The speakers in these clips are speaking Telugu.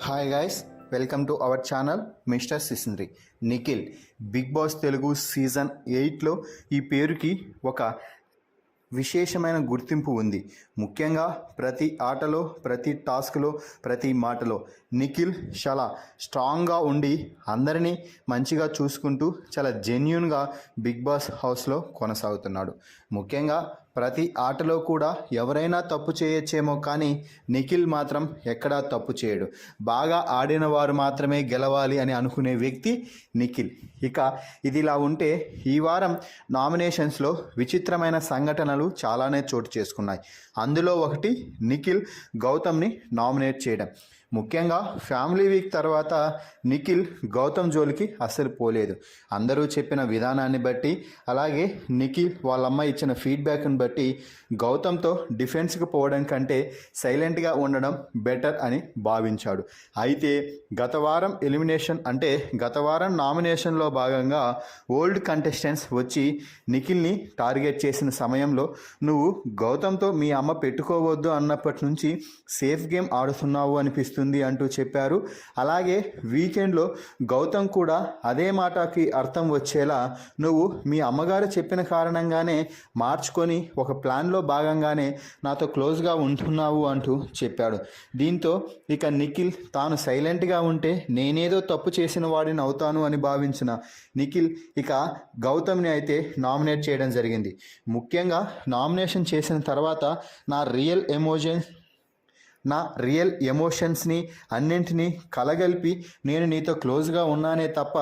Hi guys, welcome to our channel mister Sisindri. Nikhil Bigg Boss Telugu season 8లో ఈ పేరుకి ఒక విశేషమైన గుర్తింపు ఉంది. ముఖ్యంగా ప్రతి ఆటలో, ప్రతి టాస్క్లో, ప్రతి మాటలో నిఖిల్ చాలా స్ట్రాంగ్గా ఉండి అందరినీ మంచిగా చూసుకుంటూ చాలా జెన్యూన్గా బిగ్ బాస్ హౌస్లో కొనసాగుతున్నాడు. ముఖ్యంగా ప్రతి ఆటలో కూడా ఎవరైనా తప్పు చేయొచ్చేమో కానీ నిఖిల్ మాత్రం ఎక్కడా తప్పు చేయడు. బాగా ఆడిన వారు మాత్రమే గెలవాలి అని అనుకునే వ్యక్తి నిఖిల్. ఇక ఇదిలా ఉంటే ఈ వారం నామినేషన్స్లో విచిత్రమైన సంఘటనలు చాలానే చోటు చేసుకున్నాయి. అందులో ఒకటి నిఖిల్ గౌతమ్ని నామినేట్ చేయడం. ముఖ్యంగా ఫ్యామిలీ వీక్ తర్వాత నిఖిల్ గౌతమ్ జోలికి అస్సలు పోలేదు. అందరూ చెప్పిన విధానాన్ని బట్టి, అలాగే నిఖిల్ వాళ్ళమ్మ ఇచ్చిన ఫీడ్బ్యాక్ని బట్టి గౌతమ్తో డిఫెన్స్కి పోవడం కంటే సైలెంట్గా ఉండడం బెటర్ అని భావించాడు. అయితే గత వారం నామినేషన్లో భాగంగా ఓల్డ్ కంటెస్టెంట్స్ వచ్చి నిఖిల్ని టార్గెట్ చేసిన సమయంలో నువ్వు గౌతమ్తో మీ అమ్మ పెట్టుకోవద్దు అన్నప్పటి నుంచి సేఫ్ గేమ్ ఆడుతున్నావు అనిపిస్తుంది అంటూ చెప్పారు. అలాగే వీకెండ్లో గౌతమ్ కూడా అదే మాటకి అర్థం వచ్చేలా నువ్వు మీ అమ్మగారు చెప్పిన కారణంగానే మార్చుకొని ఒక ప్లాన్లో భాగంగానే నాతో క్లోజ్గా ఉంటున్నావు అంటూ చెప్పాడు. దీంతో ఇక నిఖిల్ తాను సైలెంట్గా ఉంటే నేనేదో తప్పు చేసిన వాడిని అవుతాను అని భావించిన నిఖిల్ ఇక గౌతమ్ని అయితే నామినేట్ చేయడం జరిగింది. ముఖ్యంగా నామినేషన్ చేసిన తర్వాత నా రియల్ ఎమోషన్స్ని అన్నింటినీ కలగలిపి నేను నీతో క్లోజ్గా ఉన్నానే తప్ప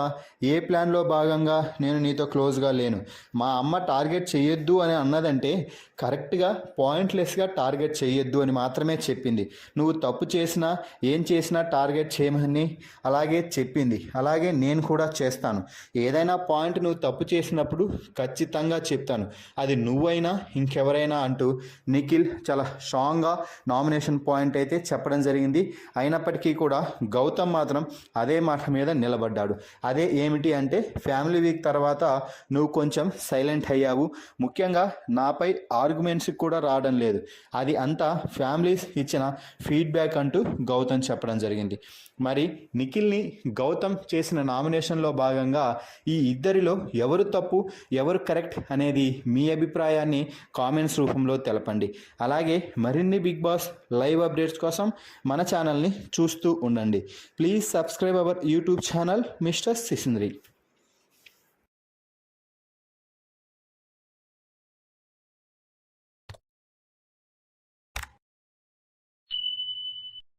ఏ ప్లాన్లో భాగంగా నేను నీతో క్లోజ్గా లేను. మా అమ్మ టార్గెట్ చేయొద్దు అని అన్నదంటే కరెక్ట్గా పాయింట్లెస్గా టార్గెట్ చేయొద్దు అని మాత్రమే చెప్పింది. నువ్వు తప్పు చేసినా ఏం చేసినా టార్గెట్ చేయమని అలాగే చెప్పింది. అలాగే నేను కూడా చేస్తాను. ఏదైనా పాయింట్ నువ్వు తప్పు చేసినప్పుడు ఖచ్చితంగా చెప్తాను, అది నువ్వైనా ఇంకెవరైనా అంటూ నిఖిల్ చాలా స్ట్రాంగ్గా నామినేషన్ పాయింట్ అయితే చెప్పడం జరిగింది. అయినప్పటికీ కూడా గౌతమ్ మాత్రం అదే మాట మీద నిలబడ్డాడు. అదే ఏమిటి అంటే, ఫ్యామిలీ వీక్ తర్వాత నువ్వు కొంచెం సైలెంట్ అయ్యావు, ముఖ్యంగా నాపై ఆర్గ్యుమెంట్స్ కూడా రావడం లేదు, అది అంతా ఫ్యామిలీస్ ఇచ్చిన ఫీడ్బ్యాక్ అంటూ గౌతమ్ చెప్పడం జరిగింది. మరి నిఖిల్ని గౌతమ్ చేసిన నామినేషన్లో భాగంగా ఈ ఇద్దరిలో ఎవరు తప్పు ఎవరు కరెక్ట్ అనేది మీ అభిప్రాయాన్ని కామెంట్స్ రూపంలో తెలపండి. అలాగే మరిన్ని బిగ్ బాస్ లైవ్ అప్డేట్స్ కోసం మన ఛానల్ని చూస్తూ ఉండండి. Please subscribe our YouTube channel mister సిసింద్రి.